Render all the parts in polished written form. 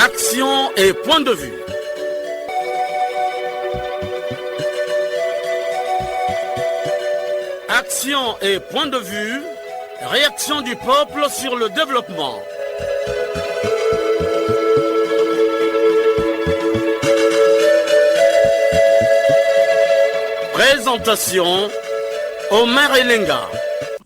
Action et point de vue. Action et point de vue. Réaction du peuple sur le développement. Présentation, Omer Elenga.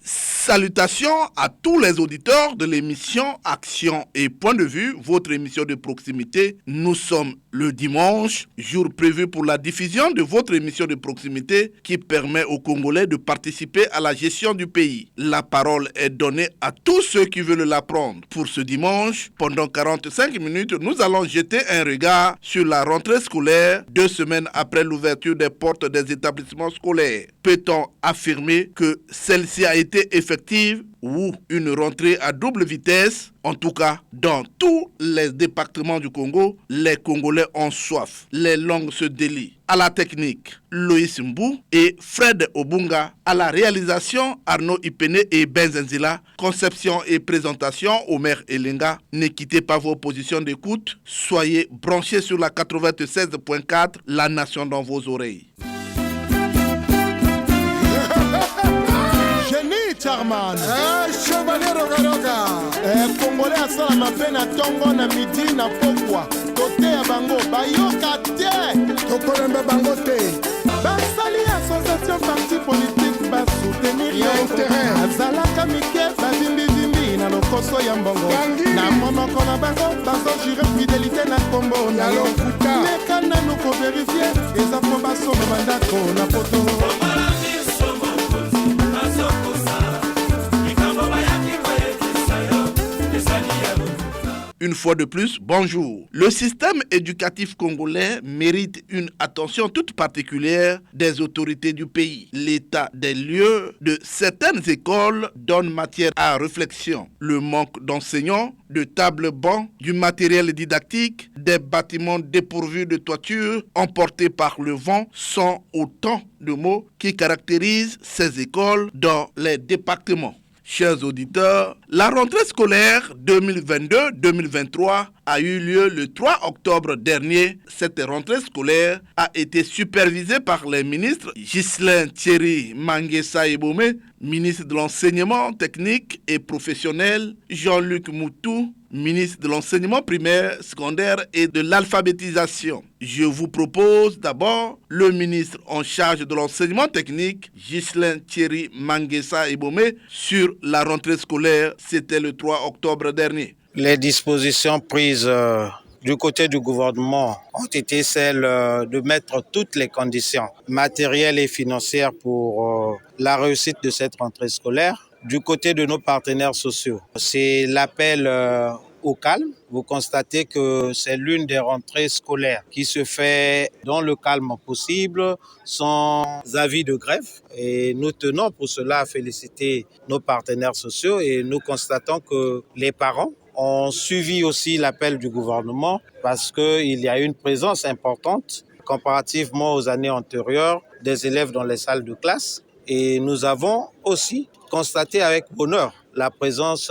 Salutations à tous les auditeurs de l'émission Action et Point de Vue, votre émission de proximité. Nous sommes le dimanche, jour prévu pour la diffusion de votre émission de proximité qui permet aux Congolais de participer à la gestion du pays. La parole est donnée à tous ceux qui veulent l'apprendre. Pour ce dimanche, pendant 45 minutes, nous allons jeter un regard sur la rentrée scolaire 2 semaines après l'ouverture des portes des établissements scolaires. Peut-on affirmer que celle-ci a été effective ou une rentrée à double vitesse? En tout cas, dans tous les départements du Congo, les Congolais ont soif. Les langues se délient. À la technique, Loïs Mbou et Fred Obunga. À la réalisation, Arnaud Ipene et Benzenzila. Conception et présentation, Omer Elenga. Ne quittez pas vos positions d'écoute. Soyez branchés sur la 96.4, la nation dans vos oreilles. Charman, chevalier Rogaroga, Congolais à Salama Pena Tongo na midi na pokwa, côté à Bango, Bayoka te, Tokolembe Bango te. Basali association parti politique, bas soutenir ya intérêt. Azalaka mike, bazimbi na lokoso ya mbongo. Na monoko na bango, bazo jure fidélité na kombo na lokuta. Meka na nuko vérifier, eza po baso mandako na poto. Une fois de plus, bonjour. Le système éducatif congolais mérite une attention toute particulière des autorités du pays. L'état des lieux de certaines écoles donne matière à réflexion. Le manque d'enseignants, de tables bancs, du matériel didactique, des bâtiments dépourvus de toiture, emportés par le vent, sont autant de mots qui caractérisent ces écoles dans les départements. Chers auditeurs, la rentrée scolaire 2022-2023 a eu lieu le 3 octobre dernier. Cette rentrée scolaire a été supervisée par les ministres Ghislain Thierry Mangessa Ebome, ministre de l'enseignement technique et professionnel, Jean-Luc Moutou, ministre de l'enseignement primaire, secondaire et de l'alphabétisation. Je vous propose d'abord le ministre en charge de l'enseignement technique, Ghislain Thierry Mangessa Ebome, sur la rentrée scolaire. C'était le 3 octobre dernier. Les dispositions prises du côté du gouvernement ont été celles de mettre toutes les conditions matérielles et financières pour la réussite de cette rentrée scolaire. Du côté de nos partenaires sociaux, c'est l'appel au calme. Vous constatez que c'est l'une des rentrées scolaires qui se fait dans le calme possible, sans avis de grève. Et nous tenons pour cela à féliciter nos partenaires sociaux et nous constatons que les parents ont suivi aussi l'appel du gouvernement parce qu'il y a une présence importante comparativement aux années antérieures des élèves dans les salles de classe. Et nous avons aussi constaté avec bonheur la présence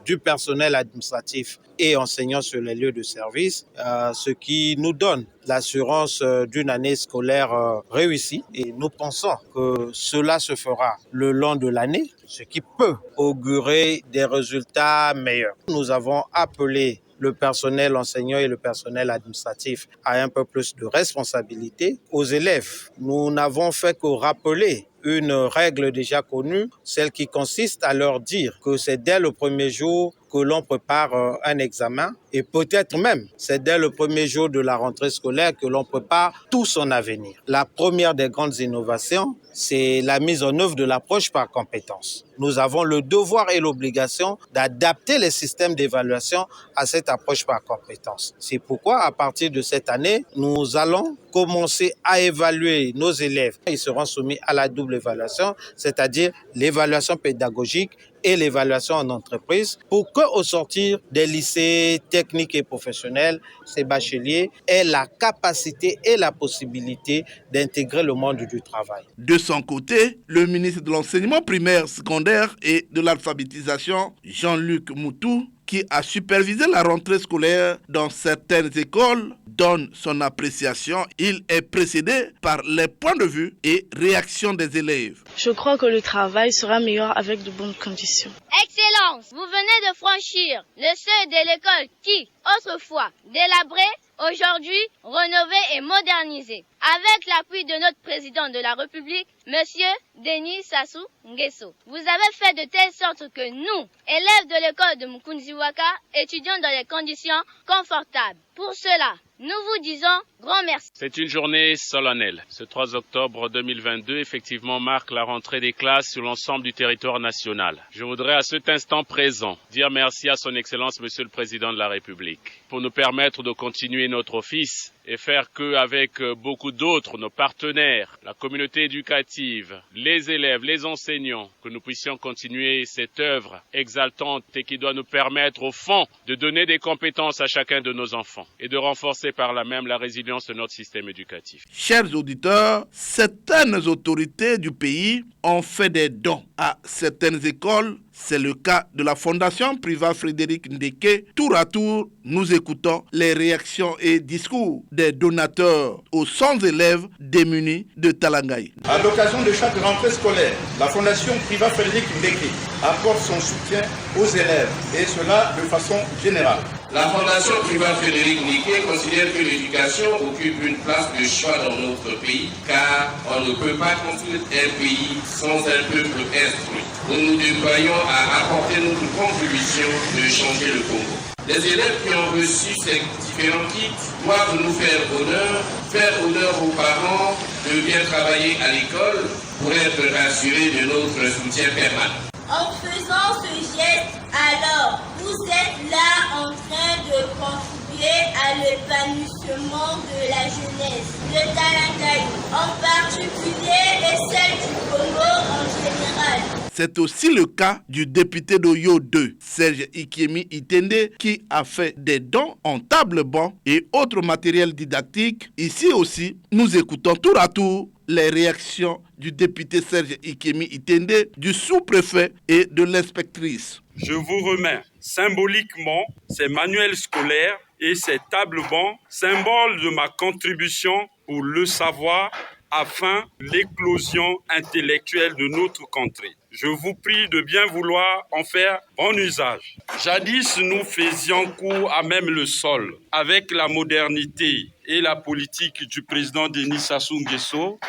du personnel administratif et enseignant sur les lieux de service, ce qui nous donne l'assurance d'une année scolaire réussie. Et nous pensons que cela se fera le long de l'année, ce qui peut augurer des résultats meilleurs. Nous avons appelé le personnel enseignant et le personnel administratif à un peu plus de responsabilité. Aux élèves, nous n'avons fait que rappeler une règle déjà connue, celle qui consiste à leur dire que c'est dès le premier jour que l'on prépare un examen et peut-être même c'est dès le premier jour de la rentrée scolaire que l'on prépare tout son avenir. La première des grandes innovations, c'est la mise en œuvre de l'approche par compétences. Nous avons le devoir et l'obligation d'adapter les systèmes d'évaluation à cette approche par compétences. C'est pourquoi, à partir de cette année, nous allons commencer à évaluer nos élèves. Ils seront soumis à la double évaluation, c'est-à-dire l'évaluation pédagogique et l'évaluation en entreprise, pour qu'au sortir des lycées techniques et professionnels, ces bacheliers aient la capacité et la possibilité d'intégrer le monde du travail. De son côté, le ministre de l'enseignement primaire, secondaire et de l'alphabétisation, Jean-Luc Moutou, qui a supervisé la rentrée scolaire dans certaines écoles, donne son appréciation. Il est précédé par les points de vue et réactions des élèves. Je crois que le travail sera meilleur avec de bonnes conditions. Excellence, vous venez de franchir le seuil de l'école qui, autrefois, délabrée, aujourd'hui rénovée et modernisée. Avec l'appui de notre président de la République, Monsieur Denis Sassou Nguesso. Vous avez fait de telle sorte que nous, élèves de l'école de Mukunziwaka, étudions dans des conditions confortables. Pour cela, nous vous disons grand merci. C'est une journée solennelle. Ce 3 octobre 2022, effectivement, marque la rentrée des classes sur l'ensemble du territoire national. Je voudrais à cet instant présent dire merci à son Excellence, Monsieur le Président de la République, pour nous permettre de continuer notre office et faire qu'avec beaucoup d'autres, nos partenaires, la communauté éducative, les élèves, les enseignants, que nous puissions continuer cette œuvre exaltante et qui doit nous permettre au fond de donner des compétences à chacun de nos enfants et de renforcer par là même la résilience de notre système éducatif. Chers auditeurs, certaines autorités du pays ont fait des dons à certaines écoles. C'est le cas de la Fondation Priva Frédéric Ndeke. Tour à tour, nous écoutons les réactions et discours des donateurs aux 100 élèves démunis de Talangaï. À l'occasion de chaque rentrée scolaire, la Fondation Priva Frédéric Ndeke apporte son soutien aux élèves, et cela de façon générale. La Fondation Priva Frédéric Ndeke considère que l'éducation occupe une place de choix dans notre pays, car on ne peut pas construire un pays sans un peuple instruit. Nous nous déployons à apporter notre contribution de changer le Congo. Les élèves qui ont reçu ces différents kits doivent nous faire honneur aux parents de bien travailler à l'école pour être rassurés de notre soutien permanent. En faisant ce geste, alors, vous êtes là en train de contribuer à l'épanouissement de la jeunesse de Talangaï, en particulier et celle du Congo en général. C'est aussi le cas du député d'Oyo 2, Serge Ikiemi Itende, qui a fait des dons en table-banc et autres matériels didactiques. Ici aussi, nous écoutons tour à tour les réactions du député Serge Ikiemi Itende, du sous-préfet et de l'inspectrice. Je vous remets symboliquement ces manuels scolaires et ces tables-bancs, symbole de ma contribution pour le savoir afin l'éclosion intellectuelle de notre contrée. Je vous prie de bien vouloir en faire bon usage. Jadis, nous faisions cours à même le sol. Avec la modernité et la politique du président Denis Sassou Nguesso,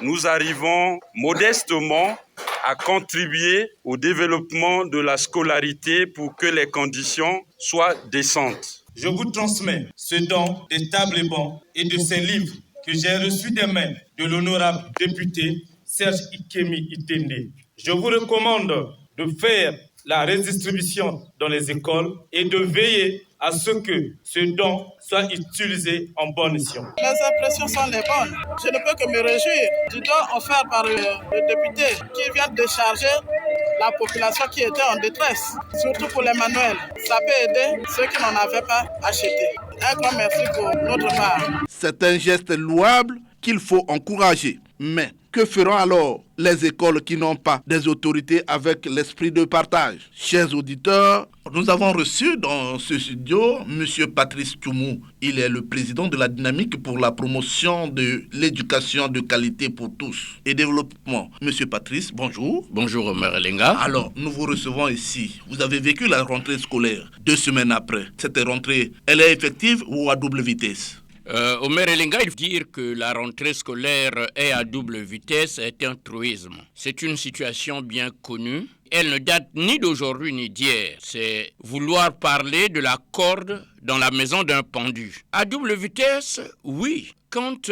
nous arrivons modestement à contribuer au développement de la scolarité pour que les conditions soient décentes. Je vous transmets ce don des tables et bancs et de ces livres que j'ai reçus des mains de l'honorable député Serge Ikiemi Itende. Je vous recommande de faire la redistribution dans les écoles et de veiller à ce que ce don soit utilisé en bonne escient. Les impressions sont les bonnes. Je ne peux que me réjouir du don offert par le député qui vient de charger la population qui était en détresse, surtout pour les manuels. Ça peut aider ceux qui n'en avaient pas acheté. Un grand merci pour notre part. C'est un geste louable qu'il faut encourager. Mais que feront alors les écoles qui n'ont pas des autorités avec l'esprit de partage? Chers auditeurs, nous avons reçu dans ce studio M. Patrice Tchoumou. Il est le président de la dynamique pour la promotion de l'éducation de qualité pour tous et développement. M. Patrice, bonjour. Bonjour Omer Elenga. Alors, nous vous recevons ici. Vous avez vécu la rentrée scolaire 2 semaines après. Cette rentrée, elle est effective ou à double vitesse? Omer Elenga, il faut dire que la rentrée scolaire est à double vitesse est un truisme. C'est une situation bien connue. Elle ne date ni d'aujourd'hui ni d'hier. C'est vouloir parler de la corde dans la maison d'un pendu. À double vitesse, oui. Quand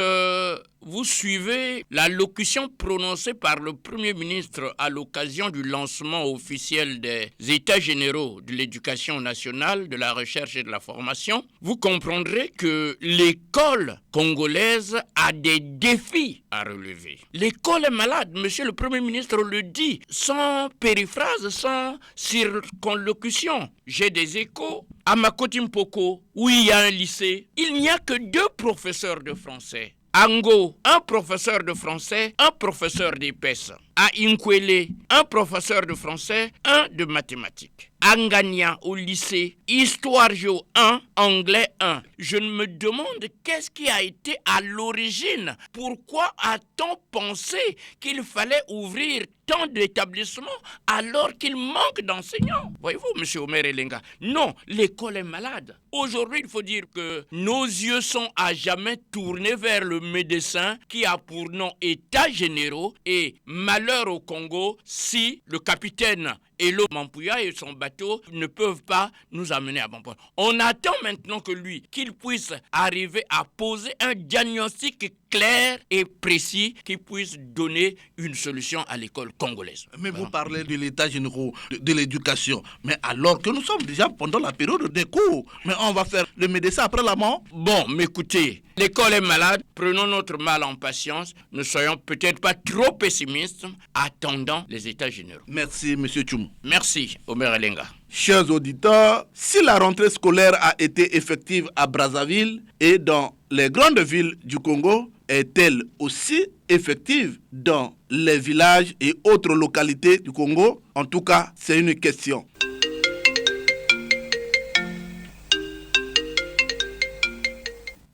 vous suivez la locution prononcée par le Premier ministre à l'occasion du lancement officiel des États généraux de l'éducation nationale, de la recherche et de la formation, vous comprendrez que l'école congolaise a des défis à relever. L'école est malade, monsieur le Premier ministre le dit, sans périphrase, sans circonlocution. J'ai des échos. À Makoti Mpoko, où il y a un lycée, il n'y a que 2 professeurs de français. Ango, un professeur de français, un professeur d'EPS. À Inkwele, un professeur de français, un de mathématiques. À Ngania, au lycée, Histoire Géo 1, Anglais 1. Je me demande qu'est-ce qui a été à l'origine. Pourquoi a-t-on pensé qu'il fallait ouvrir tant d'établissements alors qu'il manque d'enseignants? Voyez-vous, M. Omer Elenga, non, l'école est malade. Aujourd'hui, il faut dire que nos yeux sont à jamais tournés vers le médecin qui a pour nom États généraux et malheur au Congo si le capitaine Elo Mampouya et son bateau ne peuvent pas nous amener à bon port. On attend maintenant que lui, qu'il puisse arriver à poser un diagnostic clair et précis qui puisse donner une solution à l'école congolaise. Mais vous parlez de l'état général de l'éducation. Mais alors que nous sommes déjà pendant la période des cours. Mais on va faire le médecin après la mort? Bon, mais écoutez, l'école est malade. Prenons notre mal en patience. Ne soyons peut-être pas trop pessimistes. Attendant les états généraux. Merci, M. Tchoum. Merci, Omer Elenga. Chers auditeurs, si la rentrée scolaire a été effective à Brazzaville et dans les grandes villes du Congo, est-elle aussi effective dans les villages et autres localités du Congo? En tout cas, c'est une question.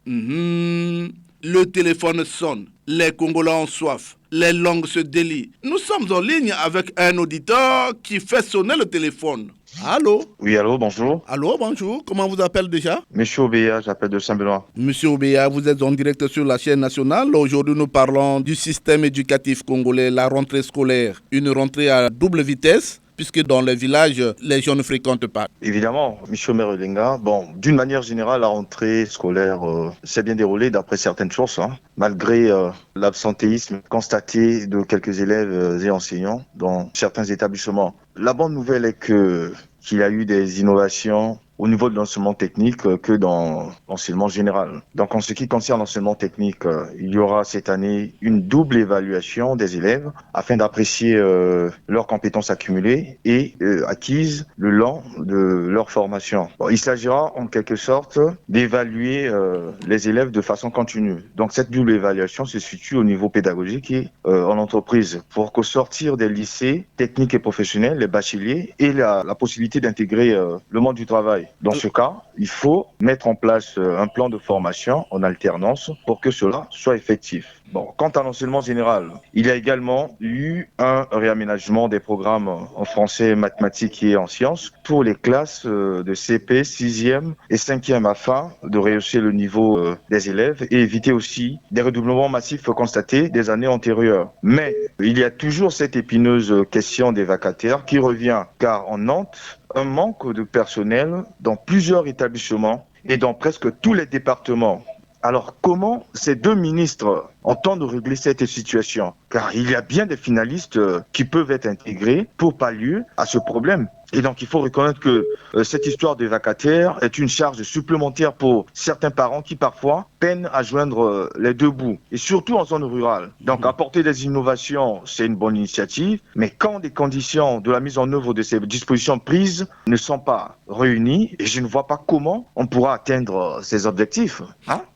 Le téléphone sonne, les Congolais ont soif, les langues se délient. Nous sommes en ligne avec un auditeur qui fait sonner le téléphone. Allô? Oui, allô, bonjour. Allô, bonjour. Comment vous appelez déjà? Monsieur Obéa, j'appelle de Saint-Benoît. Monsieur Obéa, vous êtes en direct sur la chaîne nationale. Aujourd'hui, nous parlons du système éducatif congolais, la rentrée scolaire. Une rentrée à double vitesse, puisque dans les villages, les gens ne fréquentent pas. Évidemment, Michel Merelenga, bon, d'une manière générale, la rentrée scolaire s'est bien déroulée d'après certaines sources, malgré l'absentéisme constaté de quelques élèves et enseignants dans certains établissements. La bonne nouvelle est qu'il y a eu des innovations au niveau de l'enseignement technique que dans l'enseignement général. Donc en ce qui concerne l'enseignement technique, il y aura cette année une double évaluation des élèves afin d'apprécier leurs compétences accumulées et acquises le long de leur formation. Bon, il s'agira en quelque sorte d'évaluer les élèves de façon continue. Donc cette double évaluation se situe au niveau pédagogique et en entreprise pour qu'au sortir des lycées techniques et professionnels, les bacheliers aient la possibilité d'intégrer le monde du travail. Dans ce cas, il faut mettre en place un plan de formation en alternance pour que cela soit effectif. Bon, quant à l'enseignement général, il y a également eu un réaménagement des programmes en français, mathématiques et en sciences pour les classes de CP, 6e et 5e afin de rehausser le niveau des élèves et éviter aussi des redoublements massifs constatés des années antérieures. Mais il y a toujours cette épineuse question des vacataires qui revient car en Nantes, un manque de personnel dans plusieurs établissements et dans presque tous les départements. Alors comment ces deux ministres entendent régler cette situation? Car il y a bien des finalistes qui peuvent être intégrés pour pallier à ce problème. Et donc il faut reconnaître que cette histoire de vacataires est une charge supplémentaire pour certains parents qui parfois peinent à joindre les deux bouts. Et surtout en zone rurale. Donc apporter des innovations, c'est une bonne initiative. Mais quand les conditions de la mise en œuvre de ces dispositions prises ne sont pas réunies, et je ne vois pas comment on pourra atteindre ces objectifs.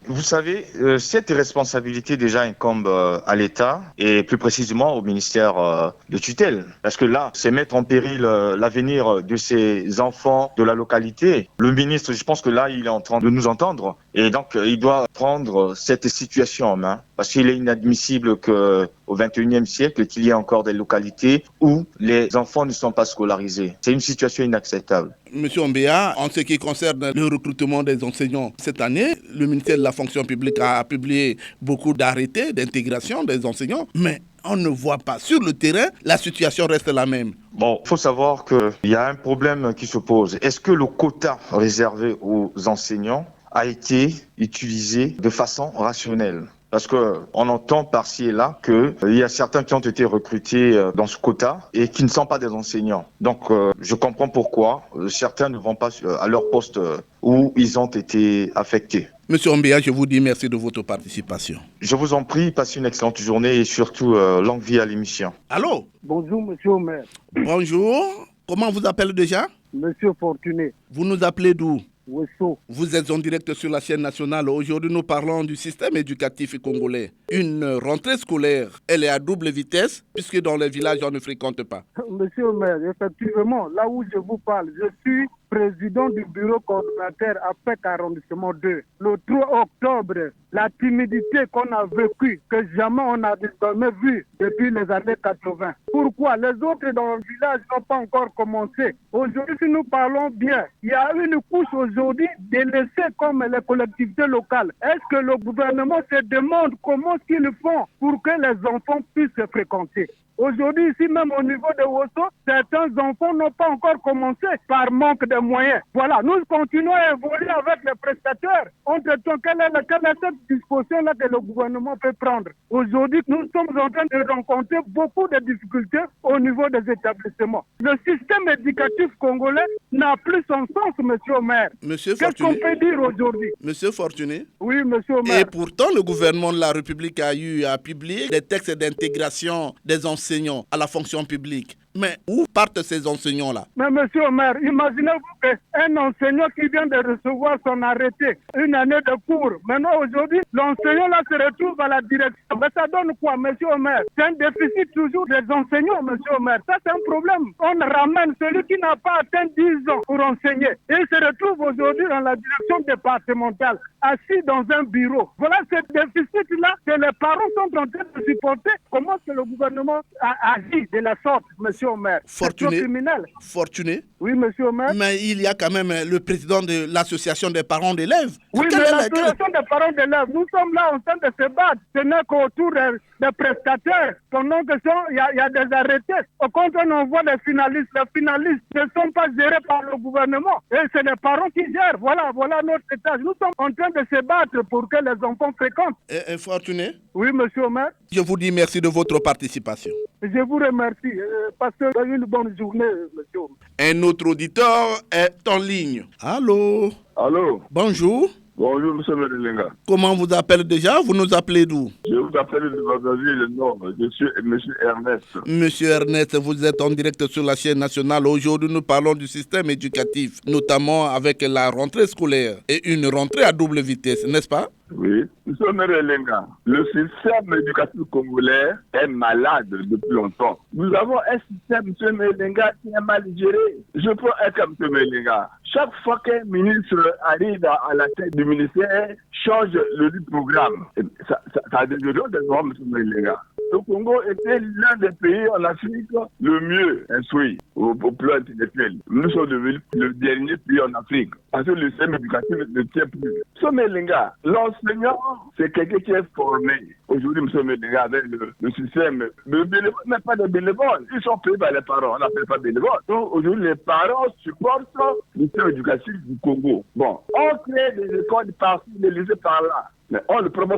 Vous savez, cette responsabilité déjà incombe à l'État et plus précisément au ministère de tutelle. Parce que là, c'est mettre en péril l'avenir de ces enfants de la localité. Le ministre, je pense que là, il est en train de nous entendre. Et donc, il doit prendre cette situation en main. Parce qu'il est inadmissible qu'au XXIe siècle, qu'il y ait encore des localités où les enfants ne sont pas scolarisés. C'est une situation inacceptable. Monsieur Ombéa, en ce qui concerne le recrutement des enseignants, cette année, le ministère de la fonction publique a publié beaucoup d'arrêtés d'intégration des enseignants, mais on ne voit pas. Sur le terrain, la situation reste la même. Bon, il faut savoir qu'il y a un problème qui se pose. Est-ce que le quota réservé aux enseignants a été utilisé de façon rationnelle? Parce qu'on entend par-ci et là qu'il y a certains qui ont été recrutés dans ce quota et qui ne sont pas des enseignants. Donc je comprends pourquoi certains ne vont pas à leur poste où ils ont été affectés. Monsieur Ombéa, je vous dis merci de votre participation. Je vous en prie, passez une excellente journée et surtout longue vie à l'émission. Allô? Bonjour, monsieur Omer. Bonjour. Comment vous appelez déjà? Monsieur Fortuné. Vous nous appelez d'où? Wesso. Vous êtes en direct sur la chaîne nationale. Aujourd'hui, nous parlons du système éducatif congolais. Une rentrée scolaire, elle est à double vitesse, puisque dans les villages, on ne fréquente pas. Monsieur le maire, effectivement, là où je vous parle, je suis président du bureau coordonnateur APEC arrondissement 2. Le 3 octobre, la timidité qu'on a vécue, que jamais on n'a jamais vue depuis les années 80. Pourquoi? Les autres dans le village n'ont pas encore commencé. Aujourd'hui, si nous parlons bien, il y a une couche aujourd'hui délaissée comme les collectivités locales. Est-ce que le gouvernement se demande comment ils font pour que les enfants puissent se fréquenter? Aujourd'hui, ici même au niveau de Wosso, certains enfants n'ont pas encore commencé par manque de moyens. Voilà, nous continuons à évoluer avec les prestataires. Entre-temps, quelle est cette disposition-là que le gouvernement peut prendre? Aujourd'hui, nous sommes en train de rencontrer beaucoup de difficultés au niveau des établissements. Le système éducatif congolais n'a plus son sens, monsieur le maire. Qu'est-ce qu'on peut dire aujourd'hui? Monsieur Fortuné? Oui, monsieur le maire. Et pourtant, le gouvernement de la République a eu à publier des textes d'intégration des enseignants à la fonction publique. Mais où partent ces enseignants-là? Mais monsieur le maire, imaginez-vous qu'un enseignant qui vient de recevoir son arrêté, une année de cours, maintenant aujourd'hui, l'enseignant-là se retrouve à la direction. Mais ça donne quoi, monsieur le maire? C'est un déficit toujours des enseignants, monsieur le maire. Ça, c'est un problème. On ramène celui qui n'a pas atteint 10 ans pour enseigner. Et il se retrouve aujourd'hui dans la direction départementale, assis dans un bureau. Voilà ce déficit-là que les parents sont en train de supporter. Comment est-ce que le gouvernement a agi de la sorte, monsieur le maire? Fortuné. Oui, monsieur le maire. Mais il y a quand même le président de l'association des parents d'élèves. Oui, mais l'association des parents d'élèves, nous sommes là en train de se battre. Ce n'est qu'autour des prestataires. Pendant que il y a des arrêtés. Quand on voit les finalistes ne sont pas gérés par le gouvernement. Et c'est les parents qui gèrent. Voilà notre étage. Nous sommes en train de se battre pour que les enfants fréquentent. Fortuné? Oui, monsieur le maire. Je vous dis merci de votre participation. Je vous remercie. Passez une bonne journée, monsieur. Un autre auditeur est en ligne. Allô? Allô? Bonjour. Bonjour, monsieur Merelenga. Comment vous appelez déjà? Vous nous appelez d'où? Je vous appelle de Brazzaville, le Nord. Je suis monsieur Ernest. Monsieur Ernest, vous êtes en direct sur la chaîne nationale. Aujourd'hui, nous parlons du système éducatif, notamment avec la rentrée scolaire et une rentrée à double vitesse, n'est-ce pas? Oui. Monsieur Merelenga, le système éducatif congolais est malade depuis longtemps. Nous avons un système, monsieur Merelenga, qui est mal géré. Je prends un cas, monsieur Merelenga. Chaque fois qu'un ministre arrive à la tête du ministère, change le programme. Ça a des raisons, monsieur Merelenga. Le Congo était l'un des pays en Afrique le mieux instruit au plan intellectuel. Nous sommes devenus le dernier pays en Afrique parce que le système éducatif ne tient plus. M. Melenga, l'enseignant, c'est quelqu'un qui est formé. Aujourd'hui, M. Melenga, avec le système, mais pas de bénévoles. Ils sont payés par les parents, on n'appelle pas bénévoles. Donc aujourd'hui, les parents supportent le système éducatif du Congo. Bon, on crée des écoles par-ci, des lycées par-là. Mais on le promet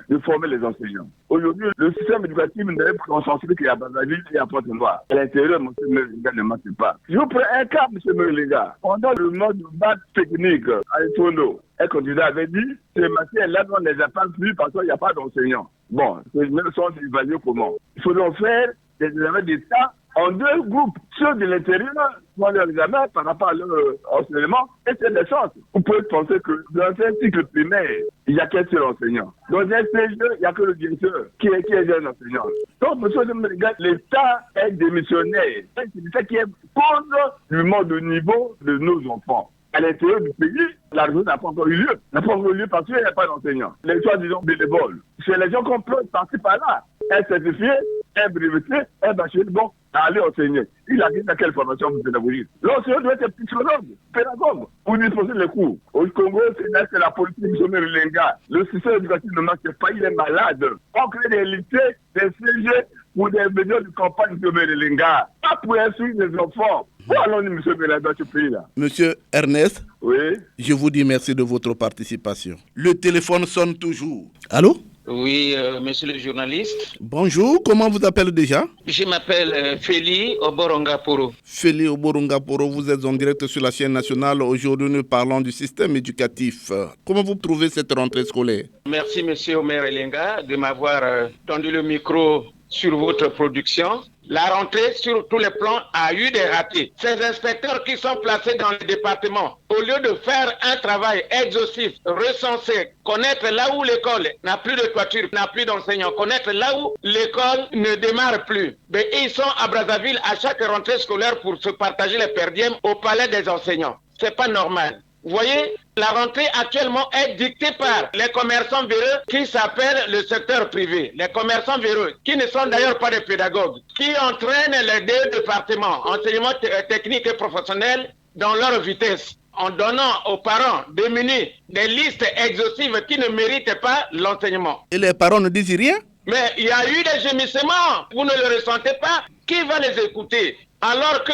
de former les enseignants. Aujourd'hui, le système éducatif n'est pas concentré qu'il y a à Brazzaville et à Pointe-Noire. À l'intérieur, M. Melenga ne marche pas. Je vous prends un cas, M. Melenga. Pendant le mode bac technique à Etondo, un candidat avait dit ces matières-là, on ne les a pas vues parce qu'il n'y a pas d'enseignants. Bon, ces examens sont évalués comment? Il faut donc faire des examens d'État en deux groupes, ceux de l'intérieur font leur examen par rapport à leur enseignement et c'est des chances. Vous pouvez penser que dans un cycle primaire, il n'y a qu'un seul enseignant. Dans un CG, il n'y a que le directeur qui est un enseignant. Donc, monsieur le maire, l'État est démissionnaire. C'est l'État qui est contre le mode de niveau de nos enfants. À l'intérieur du pays, la révolution n'a pas encore eu lieu. N'a pas encore eu lieu parce qu'il n'y a pas d'enseignants. Les choix, disons, bénévoles. C'est les gens qui plongent par-ci par-là. Un certifié, un breveté, un bachelier, bon, à aller enseigner. Il a dit dans quelle formation pédagogique. L'enseignant doit être psychologue, pédagogue, pour disposer les cours. Au Congo, c'est la politique du sommet Lenga. Le système éducatif ne marche pas, il est malade. On crée des lycées, des CG pour des besoins de campagne du sommet Lenga. Pas pour instruire les enfants. Où allons-nous, monsieur Melenga, dans ce pays-là? Monsieur Ernest, oui. Je vous dis merci de votre participation. Le téléphone sonne toujours. Allô? Oui, monsieur le journaliste. Bonjour, comment vous appelez déjà? Je m'appelle Feli Oborongaporo. Feli Oborongaporo, vous êtes en direct sur la chaîne nationale. Aujourd'hui, nous parlons du système éducatif. Comment vous trouvez cette rentrée scolaire? Merci, monsieur Omer Elenga, de m'avoir tendu le micro sur votre production. La rentrée sur tous les plans a eu des ratés. Ces inspecteurs qui sont placés dans les départements, au lieu de faire un travail exhaustif, recenser, connaître là où l'école n'a plus de toiture, n'a plus d'enseignants, connaître là où l'école ne démarre plus. Mais ils sont à Brazzaville à chaque rentrée scolaire pour se partager les perdièmes au palais des enseignants. C'est pas normal. Vous voyez, la rentrée actuellement est dictée par les commerçants véreux qui s'appellent le secteur privé. Les commerçants véreux, qui ne sont d'ailleurs pas des pédagogues, qui entraînent les deux départements, enseignement technique et professionnel, dans leur vitesse, en donnant aux parents démunis des listes exhaustives qui ne méritent pas l'enseignement. Et les parents ne disent rien? Mais il y a eu des gémissements, vous ne le ressentez pas? Qui va les écouter? Alors que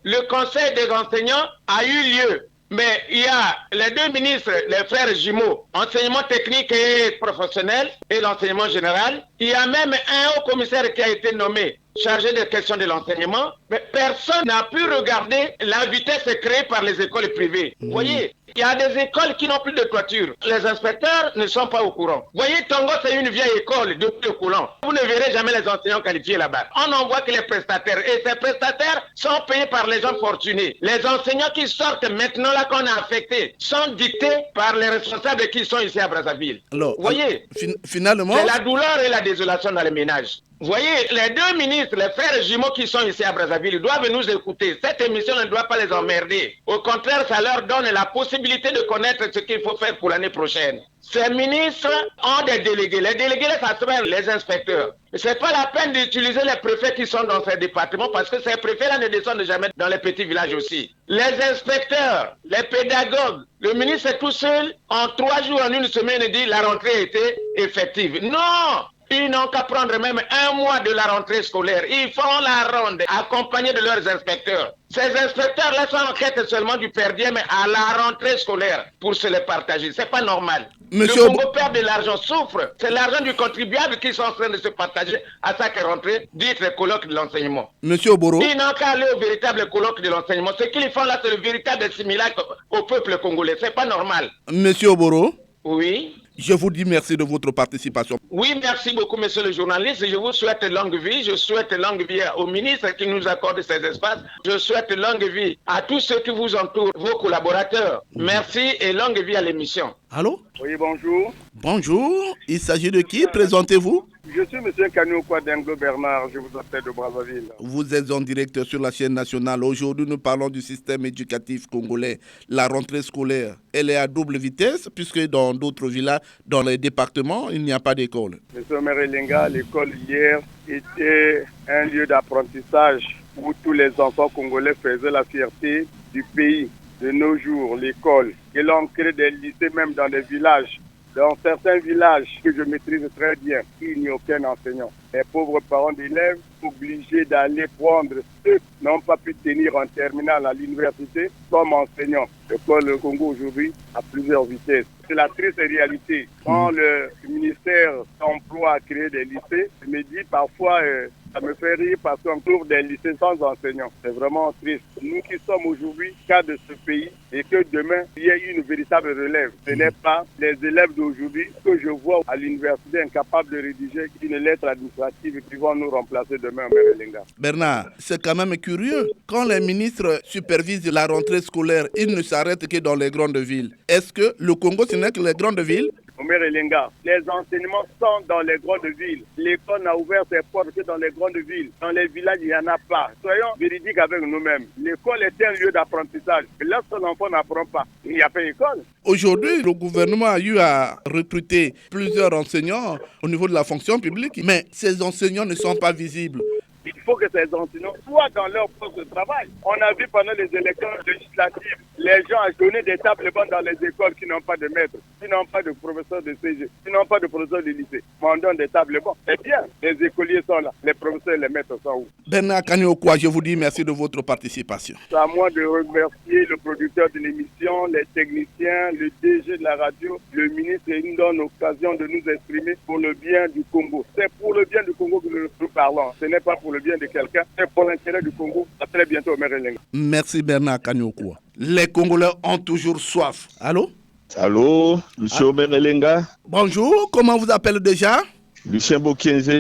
le conseil des enseignants a eu lieu. Mais il y a les deux ministres, les frères jumeaux, enseignement technique et professionnel et l'enseignement général. Il y a même un haut commissaire qui a été nommé chargé des questions de l'enseignement. Mais personne n'a pu regarder la vitesse créée par les écoles privées. Vous voyez, il y a des écoles qui n'ont plus de toiture. Les inspecteurs ne sont pas au courant. Vous voyez, Tongo, c'est une vieille école depuis le courant. Vous ne verrez jamais les enseignants qualifiés là-bas. On n'envoie que les prestataires. Et ces prestataires sont payés par les gens fortunés. Les enseignants qui sortent maintenant là qu'on a affectés sont dictés par les responsables qui sont ici à Brazzaville. Alors, vous voyez, finalement, c'est la douleur et la désolation dans les ménages. Vous voyez, les deux ministres, les frères jumeaux qui sont ici à Brazzaville, doivent nous écouter. Cette émission ne doit pas les emmerder. Au contraire, ça leur donne la possibilité de connaître ce qu'il faut faire pour l'année prochaine. Ces ministres ont des délégués. Les délégués, ça s'appelle les inspecteurs. C'est pas la peine d'utiliser les préfets qui sont dans ces départements parce que ces préfets-là ne descendent jamais dans les petits villages aussi. Les inspecteurs, les pédagogues, le ministre est tout seul, en 3 jours, en une semaine, il dit la rentrée a été effective. Non! Ils n'ont qu'à prendre même 1 mois de la rentrée scolaire. Ils font la ronde, accompagnés de leurs inspecteurs. Ces inspecteurs-là sont en quête seulement du perdième à la rentrée scolaire pour se les partager. C'est pas normal. Monsieur le Congo perd de l'argent, souffre. C'est l'argent du contribuable qui sont en train de se partager à chaque rentrée, dites le colloque de l'enseignement. Monsieur Oboro. Ils n'ont qu'à aller au véritable colloque de l'enseignement. Ce qu'ils font là, c'est le véritable simulacre au peuple congolais. C'est pas normal. Monsieur Oboro. Oui. Je vous dis merci de votre participation. Oui, merci beaucoup, monsieur le journaliste. Je vous souhaite longue vie. Je souhaite longue vie au ministre qui nous accorde ces espaces. Je souhaite longue vie à tous ceux qui vous entourent, vos collaborateurs. Merci et longue vie à l'émission. Allô? Oui, bonjour. Bonjour. Il s'agit de qui? Présentez-vous. Je suis M. Kanyokwa Dengo Bernard. Je vous appelle de Brazzaville. Vous êtes en direct sur la chaîne nationale. Aujourd'hui, nous parlons du système éducatif congolais. La rentrée scolaire, elle est à double vitesse puisque dans d'autres villages, dans les départements, il n'y a pas d'école. M. Merelenga, l'école hier était un lieu d'apprentissage où tous les enfants congolais faisaient la fierté du pays. De nos jours, l'école, et l'on crée des lycées même dans des villages. Dans certains villages que je maîtrise très bien, il n'y a aucun enseignant. Les pauvres parents d'élèves obligés d'aller prendre ceux qui n'ont pas pu tenir en terminale à l'université comme enseignants. L'école Congo aujourd'hui a plusieurs vitesses. C'est la triste réalité. Quand le ministère d'Emploi a créé des lycées, je me dis parfois, ça me fait rire parce qu'on trouve des lycées sans enseignants. C'est vraiment triste. Nous qui sommes aujourd'hui cas de ce pays et que demain, il y ait une véritable relève. Ce n'est pas les élèves d'aujourd'hui que je vois à l'université incapables de rédiger une lettre administrative qui vont nous remplacer demain au Merelenga. Bernard, c'est quand même curieux. Quand les ministres supervisent la rentrée scolaire, ils ne s'arrêtent que dans les grandes villes. Est-ce que le Congo, ce n'est que les grandes villes? Omer Elenga, les enseignements sont dans les grandes villes. L'école n'a ouvert ses portes que dans les grandes villes. Dans les villages, il n'y en a pas. Soyons véridiques avec nous-mêmes. L'école est un lieu d'apprentissage. Lorsque l'enfant n'apprend pas, il n'y a pas d'école. Aujourd'hui, le gouvernement a eu à recruter plusieurs enseignants au niveau de la fonction publique, mais ces enseignants ne sont pas visibles. Il faut que ces enseignants soient dans leur poste de travail. On a vu pendant les élections législatives, les gens ont donné des tables bancs dans les écoles qui n'ont pas de maître, qui n'ont pas de professeur de CG, qui n'ont pas de professeur de lycée. On donne des tables bancs. Eh bien, les écoliers sont là, les professeurs et les maîtres sont où? Bernard Kanyokwa, je vous dis merci de votre participation. C'est à moi de remercier le producteur de l'émission, les techniciens, le DG de la radio, le ministre, et il nous donne l'occasion de nous exprimer pour le bien du Congo. C'est pour le bien du Congo que nous parlons. Ce n'est pas pour le bien de quelqu'un, c'est pour l'intérêt du Congo. À très bientôt, Merelenga. Merci Bernard Kanyokwa. Les Congolais ont toujours soif. Allô? Allô, Lucien Merelenga. Bonjour, comment vous appelez déjà? Lucien Bokenze.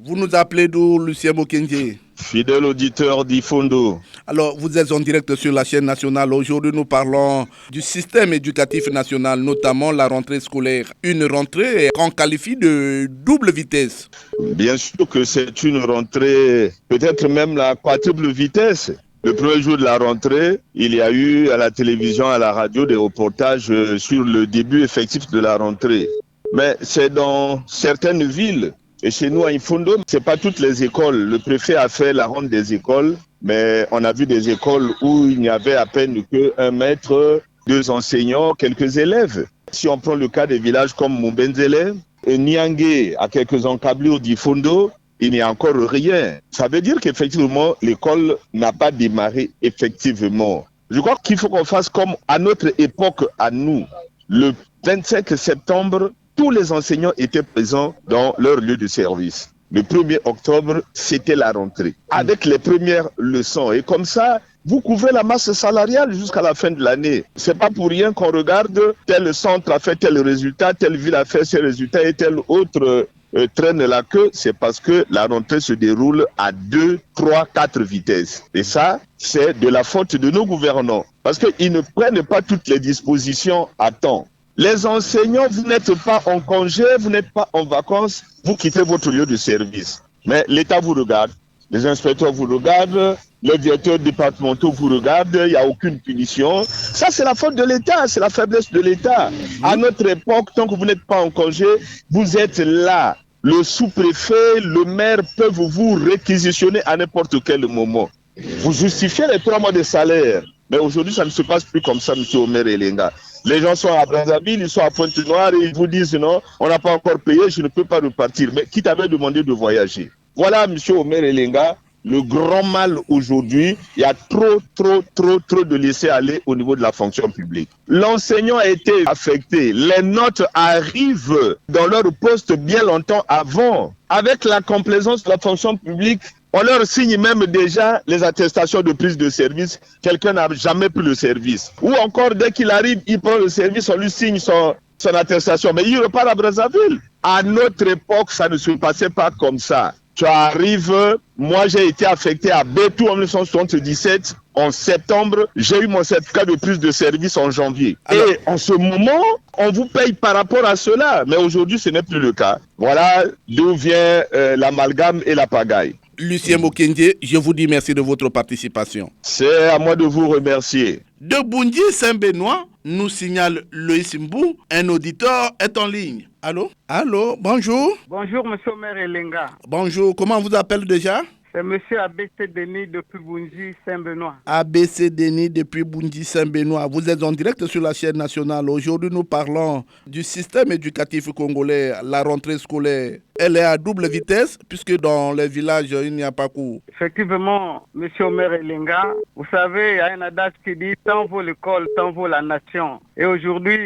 Vous nous appelez d'où, Lucien Bokenze? Fidèle auditeur d'Ifondo. Alors, vous êtes en direct sur la chaîne nationale. Aujourd'hui, nous parlons du système éducatif national, notamment la rentrée scolaire. Une rentrée qu'on qualifie de double vitesse. Bien sûr que c'est une rentrée, peut-être même la quadruple vitesse. Le premier jour de la rentrée, il y a eu à la télévision, à la radio, des reportages sur le début effectif de la rentrée. Mais c'est dans certaines villes, et chez nous à Ifondo, c'est pas toutes les écoles. Le préfet a fait la ronde des écoles, mais on a vu des écoles où il n'y avait à peine qu'un maître, 2 enseignants, quelques élèves. Si on prend le cas des villages comme Mumbenzele et Niangé, à quelques encablures d'Ifondo, il n'y a encore rien. Ça veut dire qu'effectivement, l'école n'a pas démarré effectivement. Je crois qu'il faut qu'on fasse comme à notre époque, à nous. Le 25 septembre, tous les enseignants étaient présents dans leur lieu de service. Le 1er octobre, c'était la rentrée, avec les premières leçons. Et comme ça, vous couvrez la masse salariale jusqu'à la fin de l'année. C'est pas pour rien qu'on regarde tel centre a fait tel résultat, telle ville a fait ce résultat et tel autre traîne la queue. C'est parce que la rentrée se déroule à 2, 3, 4 vitesses. Et ça, c'est de la faute de nos gouvernants. Parce qu'ils ne prennent pas toutes les dispositions à temps. Les enseignants, vous n'êtes pas en congé, vous n'êtes pas en vacances, vous quittez votre lieu de service. Mais l'État vous regarde, les inspecteurs vous regardent, les directeurs départementaux vous regardent, il n'y a aucune punition. Ça, c'est la faute de l'État, c'est la faiblesse de l'État. À notre époque, tant que vous n'êtes pas en congé, vous êtes là. Le sous-préfet, le maire peuvent vous réquisitionner à n'importe quel moment. Vous justifiez les 3 mois de salaire. Mais aujourd'hui, ça ne se passe plus comme ça, M. Omer Elenga. Les gens sont à Brazzaville, ils sont à Pointe-Noire et ils vous disent non, on n'a pas encore payé, je ne peux pas repartir. Mais qui t'avait demandé de voyager? Voilà, M. Omer Elenga, le grand mal aujourd'hui. Il y a trop de laisser-aller au niveau de la fonction publique. L'enseignant a été affecté. Les notes arrivent dans leur poste bien longtemps avant. Avec la complaisance de la fonction publique, on leur signe même déjà les attestations de prise de service. Quelqu'un n'a jamais pris le service. Ou encore, dès qu'il arrive, il prend le service, on lui signe son attestation. Mais il repart à Brazzaville. À notre époque, ça ne se passait pas comme ça. Tu arrives, moi j'ai été affecté à Bétou en 1977, en septembre, j'ai eu mon certificat de prise de service en janvier. Alors, et en ce moment, on vous paye par rapport à cela. Mais aujourd'hui, ce n'est plus le cas. Voilà d'où vient l'amalgame et la pagaille. Lucien Mokenge, je vous dis merci de votre participation. C'est à moi de vous remercier. De Bunji Saint-Benoît, nous signale Loïs Mbou, un auditeur est en ligne. Allô? Allô, bonjour. Bonjour, monsieur Omer Elenga. Bonjour, comment on vous appelle déjà? C'est monsieur ABC Denis depuis Bunji Saint-Benoît. ABC Denis depuis Bunji Saint-Benoît. Vous êtes en direct sur la chaîne nationale. Aujourd'hui, nous parlons du système éducatif congolais, la rentrée scolaire. Elle est à double vitesse puisque dans les villages, il n'y a pas cours. Effectivement, monsieur Omer Elenga, vous savez, il y a un adage qui dit « Tant vaut l'école, tant vaut la nation ». Et aujourd'hui,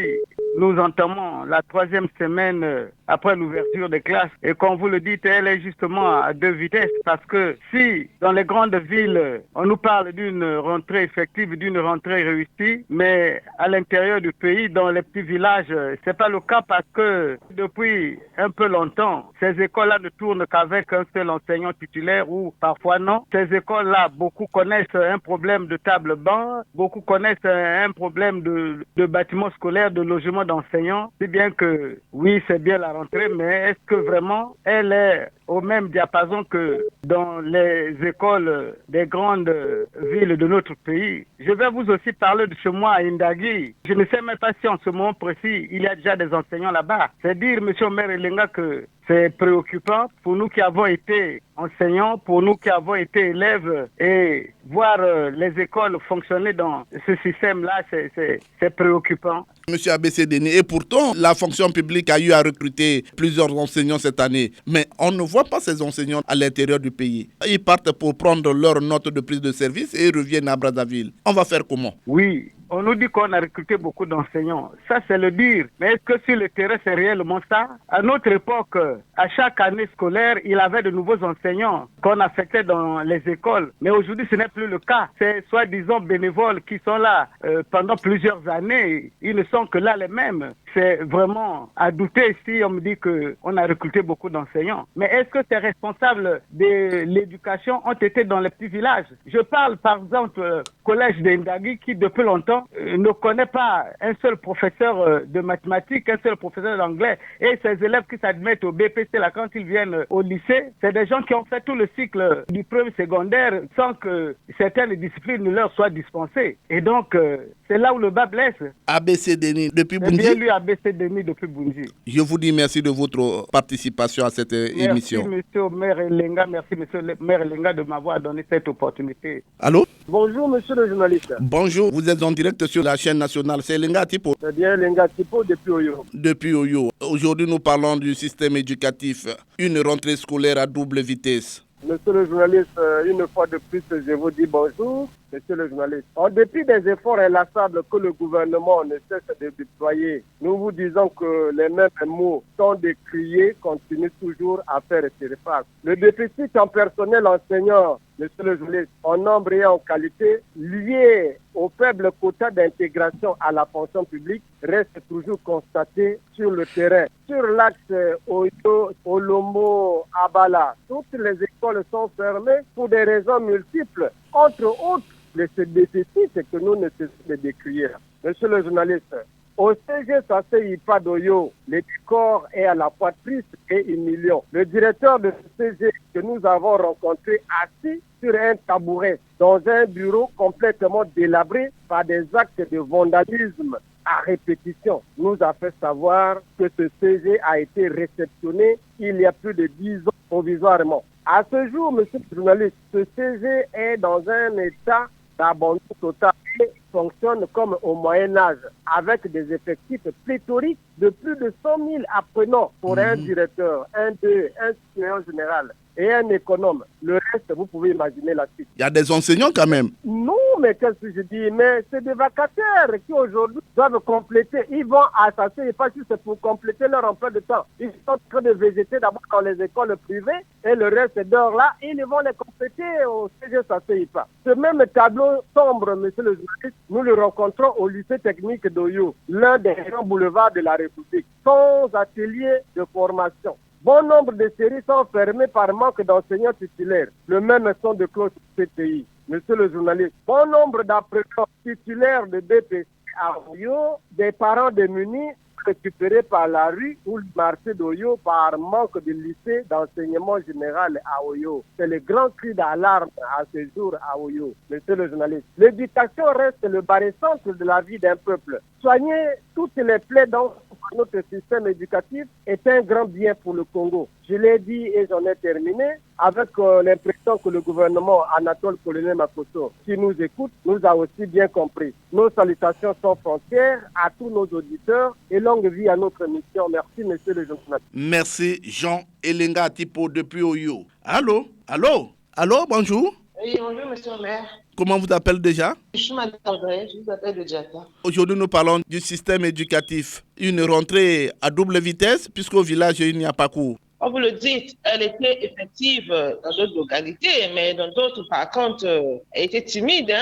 nous entamons la 3e semaine après l'ouverture des classes. Et comme vous le dites, elle est justement à 2 vitesses parce que si dans les grandes villes, on nous parle d'une rentrée effective, d'une rentrée réussie, mais à l'intérieur du pays, dans les petits villages, c'est pas le cas parce que depuis un peu longtemps, ces écoles-là ne tournent qu'avec un seul enseignant titulaire ou parfois non. Ces écoles-là, beaucoup connaissent un problème de table-banc, beaucoup connaissent un problème de bâtiments scolaires, de logements d'enseignants. C'est bien que, oui, c'est bien la rentrée, mais est-ce que vraiment elle est au même diapason que dans les écoles des grandes villes de notre pays? Je vais vous aussi parler de chez moi à Indagui. Je ne sais même pas si en ce moment précis, il y a déjà des enseignants là-bas. C'est dire, M. Omer Elenga, que c'est préoccupant pour nous qui avons été enseignants, pour nous qui avons été élèves, et voir les écoles fonctionner dans ce système-là, c'est préoccupant. Monsieur ABC Denis, et pourtant, la fonction publique a eu à recruter plusieurs enseignants cette année. Mais on ne voit pas ces enseignants à l'intérieur du pays. Ils partent pour prendre leur note de prise de service et reviennent à Brazzaville. On va faire comment? Oui. On nous dit qu'on a recruté beaucoup d'enseignants. Ça, c'est le dire. Mais est-ce que sur le terrain, c'est réellement ça? À notre époque, à chaque année scolaire, il y avait de nouveaux enseignants qu'on affectait dans les écoles. Mais aujourd'hui, ce n'est plus le cas. C'est soi-disant bénévoles qui sont là pendant plusieurs années. Ils ne sont que là les mêmes. c'est vraiment à douter si on me dit qu'on a recruté beaucoup d'enseignants. Mais est-ce que ces responsables de l'éducation ont été dans les petits villages? Je parle par exemple collège d'Indagui qui depuis longtemps ne connaît pas un seul professeur de mathématiques, un seul professeur d'anglais, et ces élèves qui s'admettent au BPC là quand ils viennent au lycée, c'est des gens qui ont fait tout le cycle du premier secondaire sans que certaines disciplines ne leur soient dispensées. Et donc c'est là où le bas blesse. ABC Denis depuis Bunji. Bien lu ABC Denis depuis Bunji. Je vous dis merci de votre participation à cette émission. Merci monsieur le maire Elenga, merci monsieur le maire Elenga de m'avoir donné cette opportunité. Allô? Bonjour monsieur le journaliste. Bonjour, vous êtes en direct sur la chaîne nationale. C'est Elenga Tipo. C'est bien Elenga Tipo depuis Oyo. Depuis Oyo. Aujourd'hui nous parlons du système éducatif. Une rentrée scolaire à double vitesse. Monsieur le journaliste, une fois de plus, je vous dis bonjour, monsieur le journaliste. En dépit des efforts inlassables que le gouvernement ne cesse de déployer, nous vous disons que les mêmes mots sont décriés, continuent toujours à faire face. Le déficit en personnel enseignant, monsieur le journaliste, en nombre et en qualité, lié au faible quota d'intégration à la fonction publique, reste toujours constaté sur le terrain. Sur l'axe Oyo, Olombo, Abala, toutes les écoles sont fermées pour des raisons multiples. Entre autres, ce déficit que nous ne cessons de décrire. Monsieur le journaliste, au CG Sacé Ipa d'Oyo, le décor est à la fois triste et humiliant. Le directeur de ce CG que nous avons rencontré assis sur un tabouret dans un bureau complètement délabré par des actes de vandalisme à répétition, nous a fait savoir que ce CG a été réceptionné il y a plus de 10 ans provisoirement. À ce jour, monsieur le journaliste, ce CG est dans un état d'abandon total et fonctionne comme au Moyen-Âge, avec des effectifs pléthoriques de plus de 100 000 apprenants pour un directeur, un suppléant général et un économe. Le reste, vous pouvez imaginer la suite. Il y a des enseignants quand même. Non, mais qu'est-ce que je dis? Mais c'est des vacataires qui aujourd'hui doivent compléter. Ils vont à Sacé et pas juste pour compléter leur emploi de temps. Ils sont en train de végéter d'abord dans les écoles privées et le reste d'heures là, ils vont les compléter au CG Sacé IPA. Ce même tableau sombre, monsieur le journaliste, nous le rencontrons au lycée technique d'Oyo, l'un des grands boulevards de la République, sans atelier de formation. Bon nombre de séries sont fermées par manque d'enseignants titulaires. Le même son de cloche CTI. Monsieur le journaliste, bon nombre d'apprenants titulaires de BPC à Oyo, des parents démunis récupérés par la rue ou le marché d'Oyo par manque de lycée d'enseignement général à Oyo. C'est le grand cri d'alarme à ce jour à Oyo. Monsieur le journaliste, l'éducation reste le barycentre de la vie d'un peuple. Soigner toutes les plaies dans notre système éducatif est un grand bien pour le Congo. Je l'ai dit et j'en ai terminé avec l'impression que le gouvernement Anatole Colonel Makoto, qui nous écoute, nous a aussi bien compris. Nos salutations sans frontières à tous nos auditeurs et longue vie à notre mission. Merci, monsieur le journaliste. Merci, Jean Elenga Tipo depuis Oyo. Allô? Allô? Allô, bonjour? Oui, bonjour, monsieur le maire. Comment vous appelez déjà? Je suis Madame André, je vous appelle de Djata. Aujourd'hui, nous parlons du système éducatif. Une rentrée à double vitesse, puisqu'au village, il n'y a pas cours. Comme vous le dites, elle était effective dans d'autres localités, mais dans d'autres, par contre, elle était timide.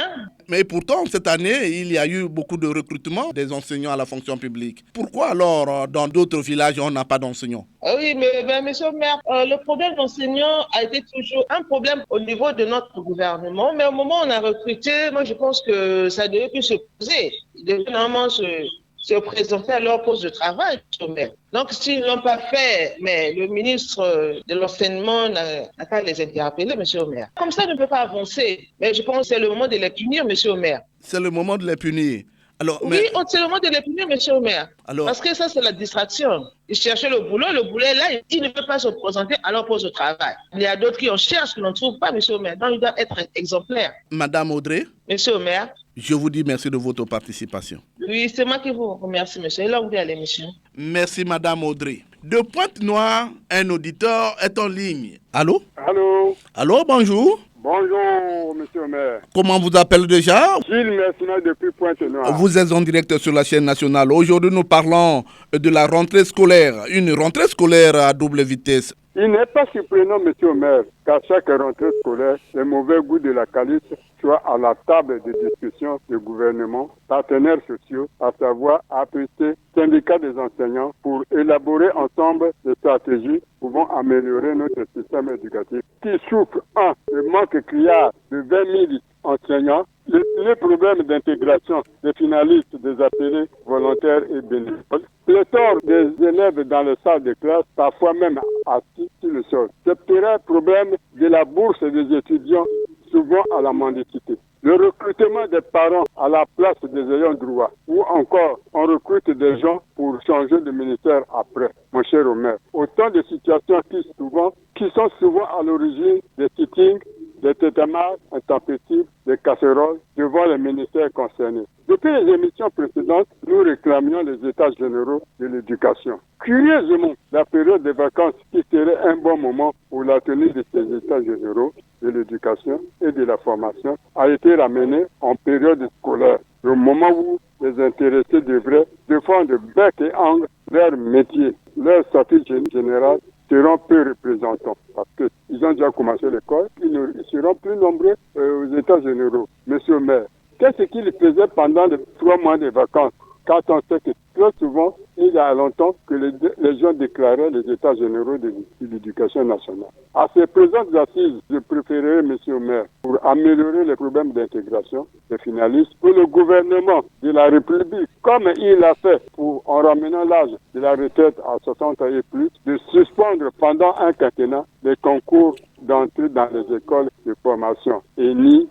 Mais pourtant, cette année, il y a eu beaucoup de recrutement des enseignants à la fonction publique. Pourquoi alors, dans d'autres villages, on n'a pas d'enseignants? Oui, mais monsieur le maire, le problème d'enseignants a été toujours un problème au niveau de notre gouvernement. Mais au moment où on a recruté, moi, je pense que ça devait plus se poser. Ils devaient normalement se présenter à leur poste de travail, monsieur le maire. Donc, s'ils ne l'ont pas fait, mais le ministre de l'enseignement n'a qu'à les interpeller, monsieur le maire. Comme ça, on ne peut pas avancer. Mais je pense que c'est le moment de les punir, monsieur le maire. C'est le moment de les punir. Alors, oui, c'est le moment de les punir, monsieur le maire. Parce que ça, c'est la distraction. Ils cherchaient le boulot est là, ils ne peuvent pas se présenter à leur poste de travail. Il y a d'autres qui en cherchent, qui n'en trouvent pas, monsieur le maire. Donc, ils doivent être exemplaires. Madame Audrey? Monsieur le maire? Je vous dis merci de votre participation. Oui, c'est moi qui vous remercie, monsieur. Et longue vie à l'émission. Merci, Madame Audrey. De Pointe-Noire, un auditeur est en ligne. Allô? Allô? Allô, bonjour. Bonjour, monsieur le maire. Comment vous appelez déjà? Gilles Mercinet depuis Pointe-Noire. Vous êtes en direct sur la chaîne nationale. Aujourd'hui, nous parlons de la rentrée scolaire. Une rentrée scolaire à double vitesse. Il n'est pas surprenant, monsieur le maire, qu'à chaque rentrée scolaire, le mauvais goût de la calice soit à la table de discussion du gouvernement, partenaires sociaux, à savoir APC, syndicats des enseignants, pour élaborer ensemble des stratégies pouvant améliorer notre système éducatif qui souffre, le manque criard de 20 000 enseignants, les problèmes d'intégration des finalistes, des appelés volontaires et bénévoles, le tort des élèves dans les salles de classe, parfois même assis sur le sol. Ce problème de la bourse des étudiants, souvent à la mendicité. Le recrutement des parents à la place des ayants droit, ou encore on recrute des gens pour changer de ministère après, mon cher Omer. Autant de situations qui sont souvent à l'origine des sittings, des tétamards intempestifs, des casseroles devant les ministères concernés. Depuis les émissions précédentes, nous réclamions les états généraux de l'éducation. Curieusement, la période des vacances, qui serait un bon moment pour la tenue de ces états généraux de l'éducation et de la formation, a été ramenée en période scolaire, le moment où les intéressés devraient défendre bec et angle leur métier, leur statut général seront peu représentants parce qu'ils ont déjà commencé l'école, ils seront plus nombreux aux états généraux. Monsieur le maire, qu'est-ce qu'ils faisaient pendant les 3 mois de vacances quand on sait que très souvent, il y a longtemps que les gens déclaraient les états généraux de l'éducation nationale. À ces présentes assises, je préférerais, monsieur le maire, pour améliorer les problèmes d'intégration des finalistes, pour le gouvernement de la République, comme il l'a fait en ramenant l'âge de la retraite à 60 ans et plus, de suspendre pendant un quinquennat les concours d'entrée dans les écoles de formation. ENI,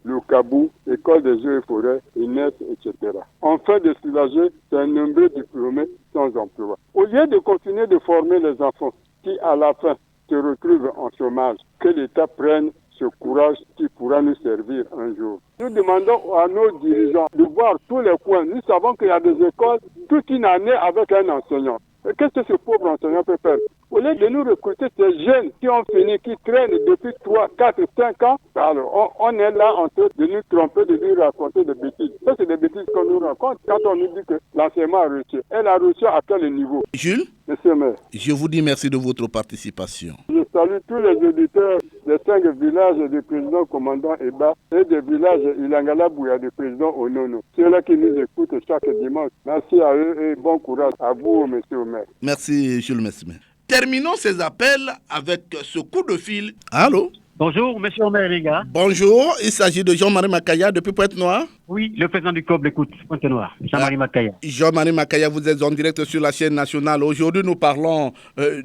le Cabou, École des eaux et forêts, INES, etc. Enfin, de soulager un nombreux diplômés sans emploi. Au lieu de continuer de former les enfants qui, à la fin, se retrouvent en chômage, que l'État prenne ce courage qui pourra nous servir un jour. Nous demandons à nos dirigeants de voir tous les coins. Nous savons qu'il y a des écoles toute une année avec un enseignant. Et qu'est-ce que ce pauvre enseignant peut faire? Au lieu de nous recruter ces jeunes qui ont fini, qui traînent depuis 3, 4, 5 ans, alors on est là en train de nous tromper, de nous raconter des bêtises. Ça, c'est des bêtises qu'on nous raconte quand on nous dit que l'enseignement a réussi. Elle a réussi à quel niveau? Jules, monsieur le maire, je vous dis merci de votre participation. Je salue tous les auditeurs des 5 villages du président commandant Eba et des villages Ilangala Bouya du président Onono. Ceux-là qui nous écoutent chaque dimanche. Merci à eux et bon courage à vous, monsieur le maire. Merci, Jules Mesmer. Terminons ces appels avec ce coup de fil. Allô? Bonjour, monsieur Omer, les gars. Bonjour, il s'agit de Jean-Marie Makaya depuis Pointe-Noire. Oui, le président du COB l'écoute, Pointe-Noire, Jean-Marie Makaya. Jean-Marie Makaya, vous êtes en direct sur la chaîne nationale. Aujourd'hui, nous parlons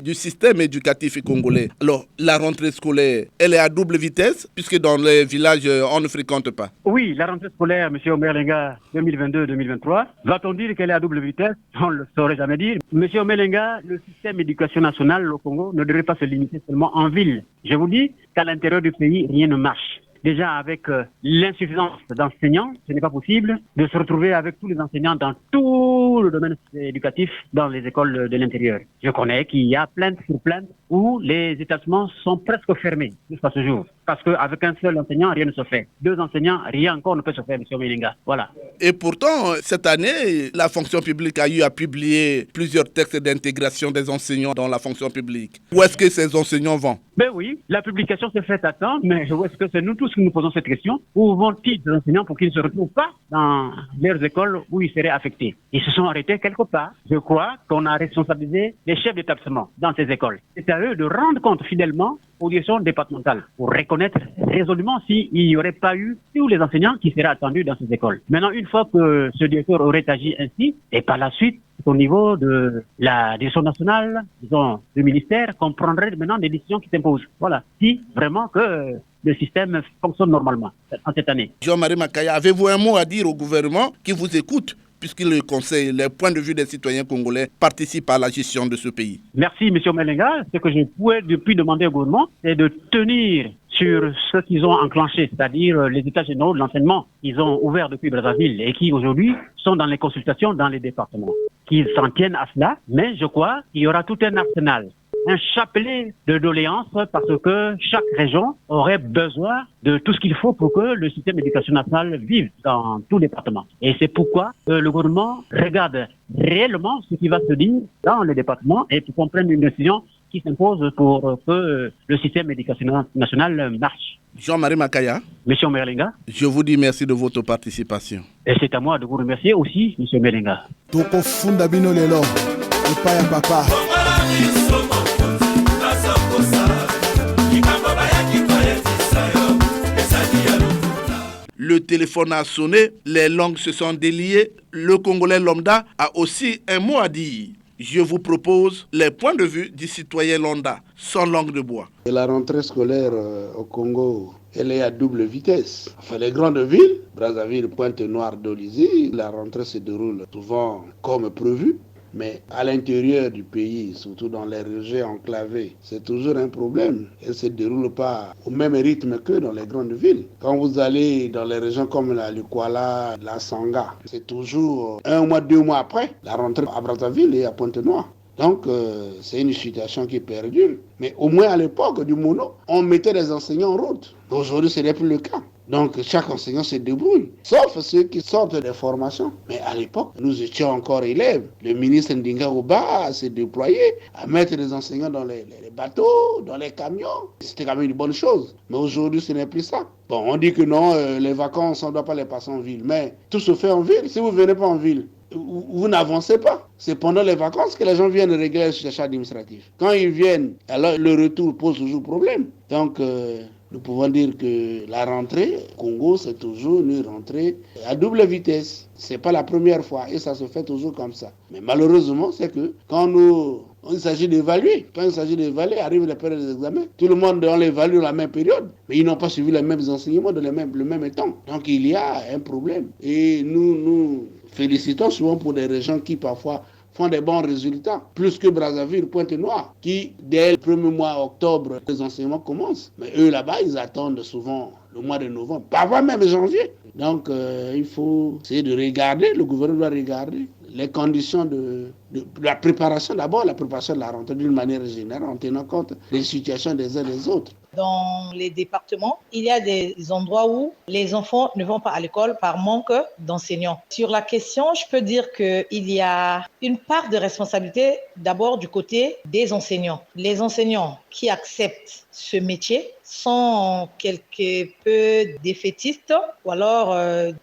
du système éducatif congolais. Alors, la rentrée scolaire, elle est à double vitesse, puisque dans les villages, on ne fréquente pas. Oui, la rentrée scolaire, monsieur Omer, les gars, 2022-2023. Va-t-on dire qu'elle est à double vitesse? On ne le saurait jamais dire. Monsieur Omer, les gars, le système d'éducation nationale au Congo ne devrait pas se limiter seulement en ville. Je vous dis qu'à l'intérieur du pays, rien ne marche. Déjà, avec l'insuffisance d'enseignants, ce n'est pas possible de se retrouver avec tous les enseignants dans tout le domaine éducatif dans les écoles de l'intérieur. Je connais qu'il y a plainte sur plainte où les établissements sont presque fermés jusqu'à ce jour. Parce qu'avec un seul enseignant, rien ne se fait. 2 enseignants, rien encore ne peut se faire, M. Melinga. Voilà. Et pourtant, cette année, la fonction publique a eu à publier plusieurs textes d'intégration des enseignants dans la fonction publique. Où est-ce que ces enseignants vont? Ben oui, la publication s'est faite à temps, mais où est-ce que c'est nous tous qui nous posons cette question? Où vont-ils ces enseignants pour qu'ils ne se retrouvent pas dans leurs écoles où ils seraient affectés? Ils se sont arrêtés quelque part. Je crois qu'on a responsabilisé les chefs d'établissement dans ces écoles. C'est à eux de rendre compte fidèlement aux directions départementales pour reconnaître résolument s'il n'y aurait pas eu tous les enseignants qui seraient attendus dans ces écoles. Maintenant, une fois que ce directeur aurait agi ainsi, et par la suite, au niveau de la direction nationale, disons, du ministère, qu'on prendrait maintenant des décisions qui s'imposent. Voilà. Si vraiment que le système fonctionne normalement en cette année. Jean-Marie Makaya, avez-vous un mot à dire au gouvernement qui vous écoute, puisque le Conseil, les points de vue des citoyens congolais participent à la gestion de ce pays? Merci, M. Melinga. Ce que je pouvais depuis demander au gouvernement, c'est de tenir sur ce qu'ils ont enclenché, c'est-à-dire les états généraux de l'enseignement qu'ils ont ouverts depuis Brazzaville et qui aujourd'hui sont dans les consultations dans les départements. Qu'ils s'en tiennent à cela, mais je crois qu'il y aura tout un arsenal, un chapelet de doléances parce que chaque région aurait besoin de tout ce qu'il faut pour que le système d'éducation nationale vive dans tout département. Et c'est pourquoi le gouvernement regarde réellement ce qui va se dire dans les départements et pour qu'on prenne une décision qui s'impose pour que le système d'éducation nationale marche. Jean-Marie Makaya. Monsieur Merlinga. Je vous dis merci de votre participation. Et c'est à moi de vous remercier aussi, Monsieur Merlinga. Toko funda bino lelo. Ipaya papa. Le téléphone a sonné, les langues se sont déliées. Le Congolais lambda a aussi un mot à dire. Je vous propose les points de vue du citoyen lambda, sans langue de bois. Et la rentrée scolaire au Congo, elle est à double vitesse. Enfin, les grandes villes, Brazzaville, Pointe-Noire, Dolisie, la rentrée se déroule souvent comme prévu. Mais à l'intérieur du pays, surtout dans les régions enclavées, c'est toujours un problème. Elle ne se déroule pas au même rythme que dans les grandes villes. Quand vous allez dans les régions comme la Lukwala, la Sanga, c'est toujours 1 mois, 2 mois après la rentrée à Brazzaville et à Pointe-Noire. Donc, c'est une situation qui perdure. Mais au moins à l'époque du mono, on mettait les enseignants en route. Aujourd'hui, ce n'est plus le cas. Donc, chaque enseignant se débrouille, sauf ceux qui sortent des formations. Mais à l'époque, nous étions encore élèves. Le ministre Ndinga Oba s'est déployé à mettre les enseignants dans les bateaux, dans les camions. C'était quand même une bonne chose. Mais aujourd'hui, ce n'est plus ça. Bon, on dit que non, les vacances, on ne doit pas les passer en ville. Mais tout se fait en ville. Si vous ne venez pas en ville, vous n'avancez pas. C'est pendant les vacances que les gens viennent régler les situations administratives. Quand ils viennent, alors le retour pose toujours problème. Donc, nous pouvons dire que la rentrée au Congo, c'est toujours une rentrée à double vitesse. Ce n'est pas la première fois et ça se fait toujours comme ça. Mais malheureusement, c'est que quand il s'agit d'évaluer. Quand il s'agit d'évaluer, arrive la période des examens. Tout le monde doit l'évaluer à la même période. Mais ils n'ont pas suivi les mêmes enseignements dans le même temps. Donc il y a un problème. Et nous félicitons souvent pour des régions qui parfois font des bons résultats, plus que Brazzaville, Pointe-Noire, qui, dès le premier mois octobre, les enseignements commencent. Mais eux, là-bas, ils attendent souvent le mois de novembre, parfois même janvier. Donc, il faut essayer de regarder, le gouvernement doit regarder les conditions de la préparation, d'abord la préparation de la rentrée d'une manière générale, en tenant compte des situations des uns et des autres. Dans les départements, il y a des endroits où les enfants ne vont pas à l'école par manque d'enseignants. Sur la question, je peux dire qu'il y a une part de responsabilité d'abord du côté des enseignants. Les enseignants qui acceptent ce métier sont quelque peu défaitistes ou alors,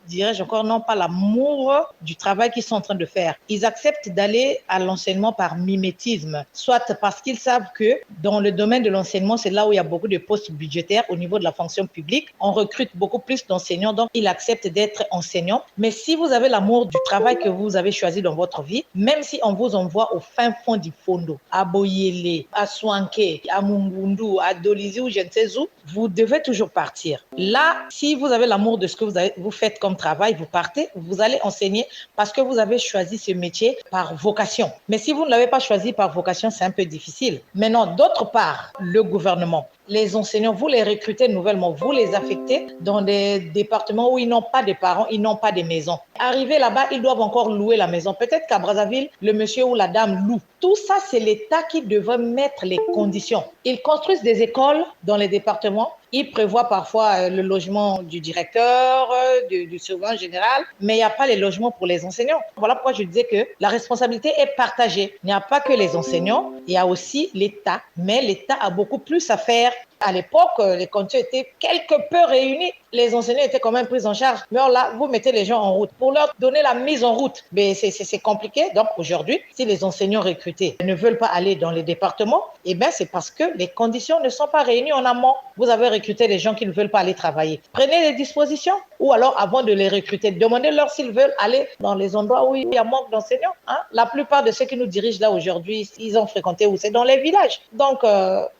dirais-je encore, n'ont pas l'amour du travail qu'ils sont en train de faire. Ils acceptent d'aller à l'enseignement par mimétisme, soit parce qu'ils savent que dans le domaine de l'enseignement, c'est là où il y a beaucoup de postes budgétaires au niveau de la fonction publique. On recrute beaucoup plus d'enseignants, donc ils acceptent d'être enseignants. Mais si vous avez l'amour du travail que vous avez choisi dans votre vie, même si on vous envoie au fin fond du Fondo, à Boyele, à Swanké, à Mungundu, à Dolisie ou je ne sais où, vous devez toujours partir. Là, si vous avez l'amour de ce que vous faites comme travail, vous partez, vous allez enseigner parce que vous avez choisi ce métier par vocation. Mais si vous ne l'avez pas choisi par vocation, c'est un peu difficile. Maintenant, d'autre part, le gouvernement, les enseignants, vous les recrutez nouvellement, vous les affectez dans des départements où ils n'ont pas de parents, ils n'ont pas de maisons. Arrivés là-bas, ils doivent encore louer la maison. Peut-être qu'à Brazzaville, le monsieur ou la dame loue. Tout ça, c'est l'État qui devrait mettre les conditions. Ils construisent des écoles dans les départements. Ils prévoient parfois le logement du directeur, du surveillant général, mais il n'y a pas les logements pour les enseignants. Voilà pourquoi je disais que la responsabilité est partagée. Il n'y a pas que les enseignants, il y a aussi l'État. Mais l'État a beaucoup plus à faire. À l'époque, les conditions étaient quelque peu réunies. Les enseignants étaient quand même pris en charge. Mais là, vous mettez les gens en route. Pour leur donner la mise en route, mais c'est compliqué. Donc aujourd'hui, si les enseignants recrutés ne veulent pas aller dans les départements, eh bien, c'est parce que les conditions ne sont pas réunies en amont. Vous avez recruté des gens qui ne veulent pas aller travailler. Prenez les dispositions. Ou alors, avant de les recruter, demandez-leur s'ils veulent aller dans les endroits où il y a manque d'enseignants. La plupart de ceux qui nous dirigent là aujourd'hui, ils ont fréquenté où c'est dans les villages. Donc,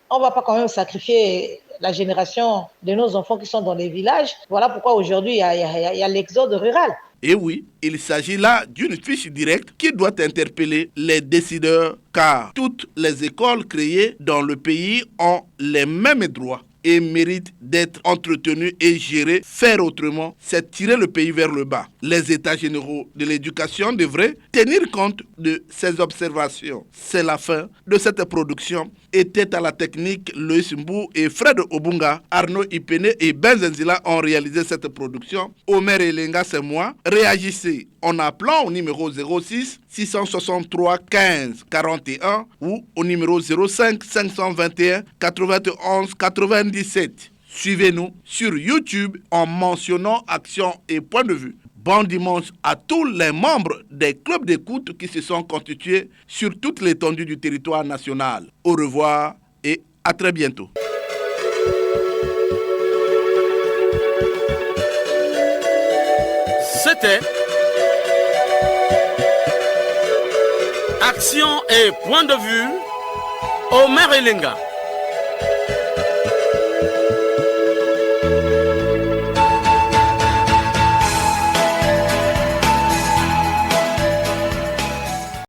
on ne va pas quand même sacrifier la génération de nos enfants qui sont dans les villages. Voilà pourquoi aujourd'hui, il y a l'exode rural. Et oui, il s'agit là d'une fiche directe qui doit interpeller les décideurs, car toutes les écoles créées dans le pays ont les mêmes droits et méritent d'être entretenues et gérées. Faire autrement, c'est tirer le pays vers le bas. Les États généraux de l'éducation devraient tenir compte de ces observations. C'est la fin de cette production. Était à la technique Loïs Mbou et Fred Obunga. Arnaud Ipene et Ben Zenzila ont réalisé cette production. Omer Elenga, c'est moi. Réagissez en appelant au numéro 06 663 15 41 ou au numéro 05 521 91 97. Suivez-nous sur YouTube en mentionnant Action et Point de Vue. Bon dimanche à tous les membres des clubs d'écoute qui se sont constitués sur toute l'étendue du territoire national. Au revoir et à très bientôt. C'était Action et Point de Vue, Omer Elenga.